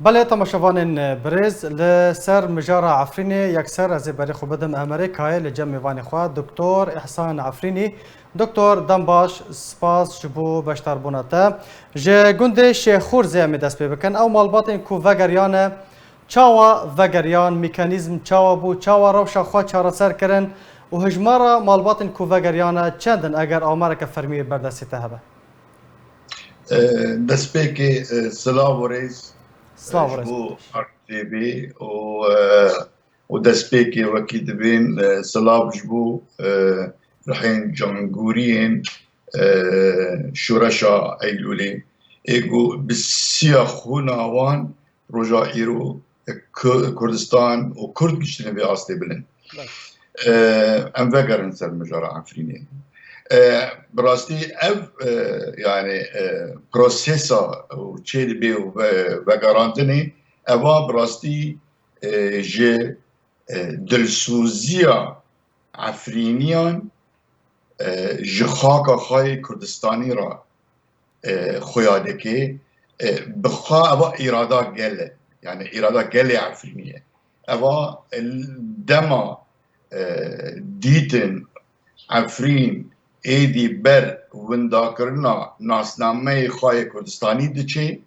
بله تماشاوان برز لسر مجارة عفرینی یکسر از بری خوب بدم امریکای لجمع وانی خواه دکتر احسان عفرینی دکتر دنباش سپاس جبو بشتر بوناتا جه گنده شیخور زیامی دست پی بکن او مالبات این کو وگریان چاوا وگریان میکانیزم چاوا بو چاوا روشا خواه چارا سر کرن و هجمارا مالبات این کو وگریان چندن اگر آمارا که فرمی بردستی تهبه دەستپێکی سلااو وەرەیز سلاو ji رئیس بۆ بندش RTV و destpêkê wekî dibên silav ji bo rihên cangûriyên şûreşa Eylûlê ê got bi siya xwîna wan roja îro Kurdistan û Kurd giştine vê astê bilin. Em vegerin ser mijara Efrînê. براستی اف یعنی پروسیسا و چه بی و گاراندنی اوا براستی جه دلسوزیا عفرینیان جه خاکا خای کردستانی را خویاده که بخوا اوا ایرادا گله یعنی ایرادا گله عفرینیه اوا دما دیتن عفرین ایدی بر ونداکرنا ناسنامه خواه کردستانی دچه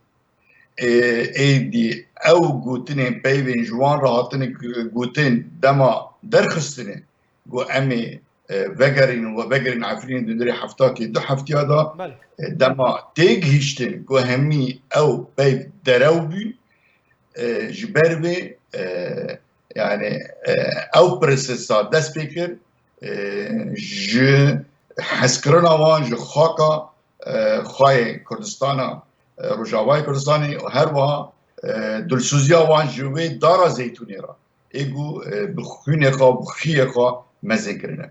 ایدی او گوتنین پیوین جوان را هاتن گوتن دما درخستنه گو امی وگرین عفرین دندری هفتا که دو هفتیا دا دما تیگ هیشتن گو همی او پیو درو بی جبر بی yani او پرسسا دست بکر ji hezkirina wan ji xaka xwayê Kurdistana Rojavayê Kurdistanê û her wiha dilsûziya wan ji wê dara zeytûnê ra êgo bi xwînê xwe bi xiyê xwe mezin kirine.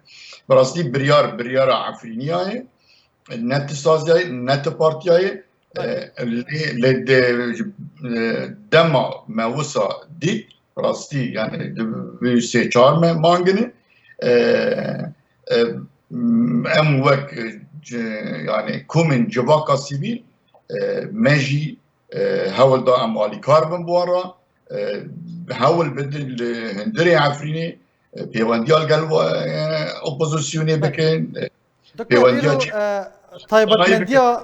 Bi rastî biryara Efrîniyayê ne ti saziyayê ne ti partiyayê lê dema me wisa dît rastî yani wê sê çar me mangine em wek yani komên civaka sivîl me jî hewl da em alîkar bin bu wan ra hewl bidin li hundirê Efrînê pêwendiya gel opozisyonê bikin pêwendiya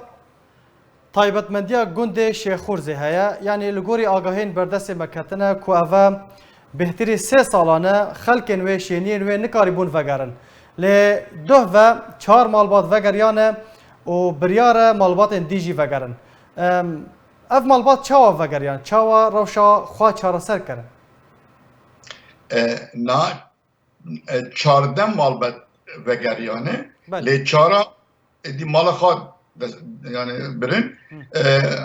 تایبەتمەندیە گوندێ شێخورزێ هەیە یعنی لە گۆری ئاگاهین بەردەستێ مەکەتنە کو ئەڤە بهتری سێ ساڵانە خەلکێن وێ شێنیên wê nikarî bûn vegerin lê duh ve çar malbat vegeriyane û biryare malbatên dî jî vegerin ev malbat çawa vegeriyan çawa rewşa xwe çareser kirin na çardem malbat vegeriyane lê çara êdî mala xwe yani birin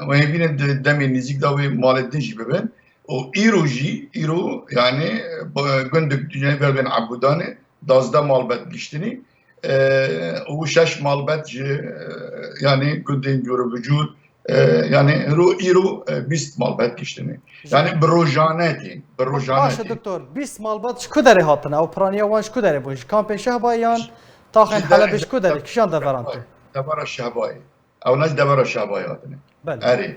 ve hevînin demê nêzik da wê malê din jî bibin û îro jî îro yani gundik dünyayê verbên Ebûdanê 12 malbat giştinî û 6 malbat ji yani gundên Cûrûvicûr yani îro 20 malbat giştinî yani bi rojanetê bi rojanetê Baş doktor 20 malbat ji ku derê hatine ew piraniya wan ji ku derê bûn ji kampên Şehbayan taxên Helebê ji ku derê kîjan deverandin devera Şehbayê ew ne devera Şehbayê hatine erê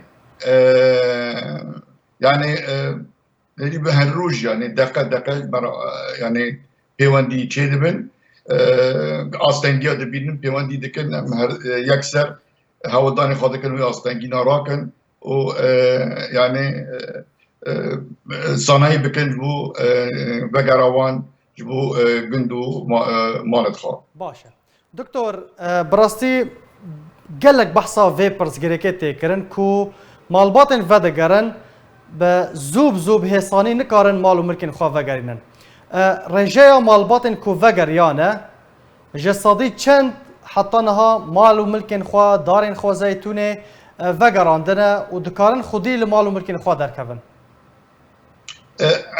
yani nedî bi her roj yani deqe yani pêwendî çê dibin astengiya dibînin pêwendî dikin em her yekser hewldanê xwe dikin wê astengîna rakin û yani zanayî bikin ji bo vegera wan ji bo gund û malê xwe. Baş e. Doktor bi rastî gelek behsa vê pirsgirêkê tê kirin ku malbatên vedigerin bi zûb hêsanî nikarin mal û mirkên xwe vegerînin. Rêjeya malbatên ku vegeriyane ji sadî çend heta niha mal û milkên xwe darên xwe zeytûnê vegerandine û dikarin xwedî li mal û mirkên xwe derkevin.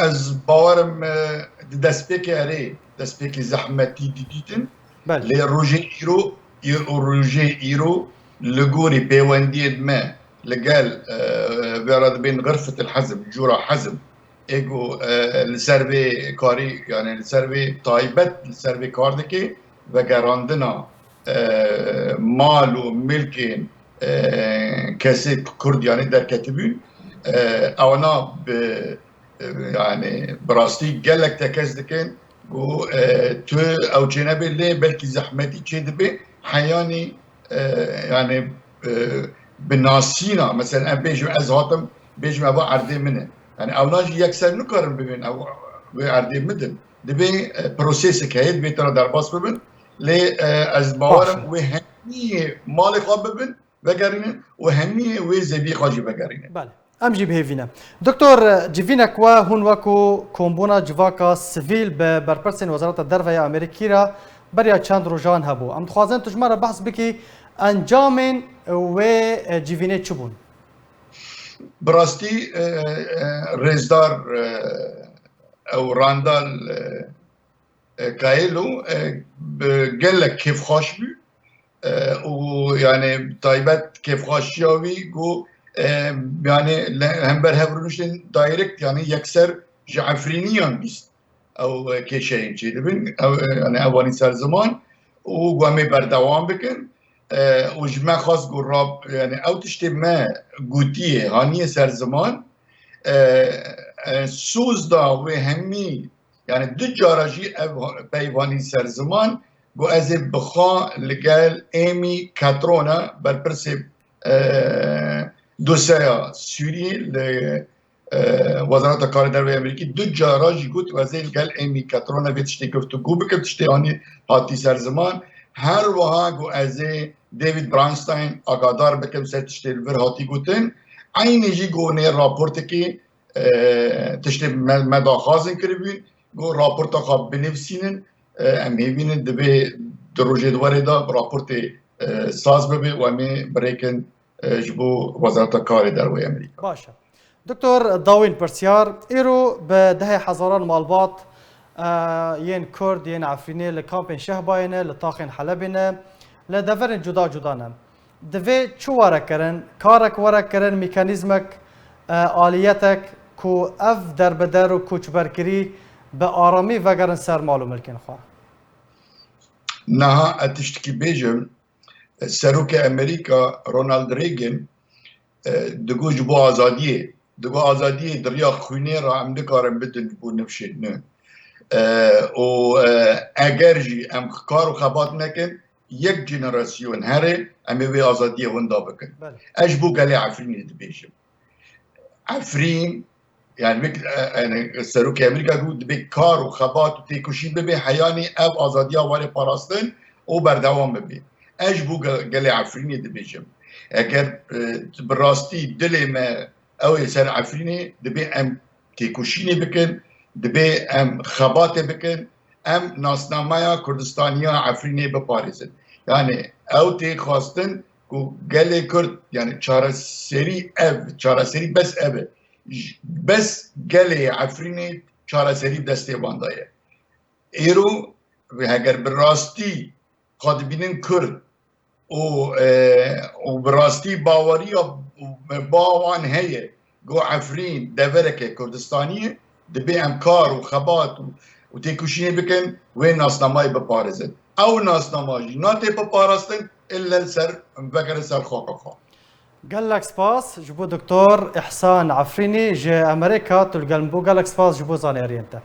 Ez bawerim di destpêkê erê destpêkê zehmetî dîtin lê rojê îro li gorî pêwendiyên me li gel vera dibên xirfetil hezb cûra hezb êgo li ser vê karî yani li ser vê taybet li ser vê kar dike vegerandina mal û milkên kesê Kurd yani derketibûn اونا يعني براستي قالك تكز دكن و تو او جنب اللي بلكي زحمتي كذبه حياني يعني بالناسينا مثلا بيجي از هاتم بيجي ما عردي منه يعني او ناجي يكسر نكرم ببين او عردي مدن دبي بروسيس كهيد بيتر درباس ببن ل از باورم وهمي مالي خواب ببن بقرينه وهمي وزبي خاجي بقرينه. بله ام جی بهیوینه دکتر جیوینک و هون وکو کومبونا جواکا سیویل به برپرسین وزارت الدرفه امریکی را بریا چند روزان هبو ام خوازن تجمع بحث بکی انجام و جیوینه چبون براستی رزدار او راندال کایلو قال لك كيف خاش بي ويعني طيبات كيف خاش ياوي جو يعني هم برهبرونشن دايركت يعني يكسر جعفرينيان بيست او كيشين شي دبن او يعني اولي سر زمان وقامي بردوام بكن وجمع خاص قراب يعني او تشتي ما قوتيه هانيه سر زمان سوز دا وهمي يعني دو جارجي بيواني سر زمان بو از بخا لقال ايمي كاترونا بالبرسي دوسيا سوري وزارة الكار الدولية الأمريكي دو جاراجي قلت وزي لقال ايمي كاترونا بيتشتي كفتو قوبك بتشتي هاني هاتي سر زمان هر وها قو از ديفيد برانستاين اقادار بكم ستشتي الفر هاتي قوتن عين يجي قو نير رابورتكي تشتي مدى خازن كربين قو رابورتا خواب بنفسينن ام هيبينن دبي دروجي دواري دا رابورتي ساز ببي وامي بريكن جبو وزارة الكار الدولية أمريكا. باشا دكتور داوين برسيار ايرو بدهي حزاران مالبات ين كرد ين عفريني لكامبين شهباينه لطاخين حلبينه لدفرن جدا جدانا دفي شو ورا كرن كارك ورا كرن ميكانيزمك آليتك كو اف در بدر و کوچ برکری به آرامی وگرن سر معلوم الکن خواه نه اتشتکی بیجم سروک امریکا رونالد ریگن دگو جبو آزادیه دریا خونه را هم دکارم بدن بو نفشید نه و اگر جی ام کار و خبات نکن یک جنراسیون هره امی وی آزادیه هندا بکن اش بو گلی عفرینی دبیجم عفرین يعني سروك امريكا قد بكار وخبات وتيكوشي ببي حياني او ازاديا واري باراستن او بردوام ببي اش بو قالي عفريني دبيجم اگر براستي دلي ما او يسار عفريني دبي ام تيكوشيني بكن دبي ام خبات بكن ام ناسنامايا كردستانيا عفريني بباريزن يعني او تي خواستن قالي كرد يعني چارة سري بس اب بس قالي عفريني چارة سري بدستي باندايه ايرو اگر براستي قادبينن كرد و براستي باوريا باوان هي جو عفرين دفركه كردستانية دبي امكار وخبات وتيكوشيني بكن وين ناسناماي ببارزن او ناسناماجي ناتي ببارستن الا السر مفكر سر خوقفا قال لك سباس جبو دكتور احسان عفريني جي امريكا تلقى المبو قال لك سباس جبو زاني ارينتا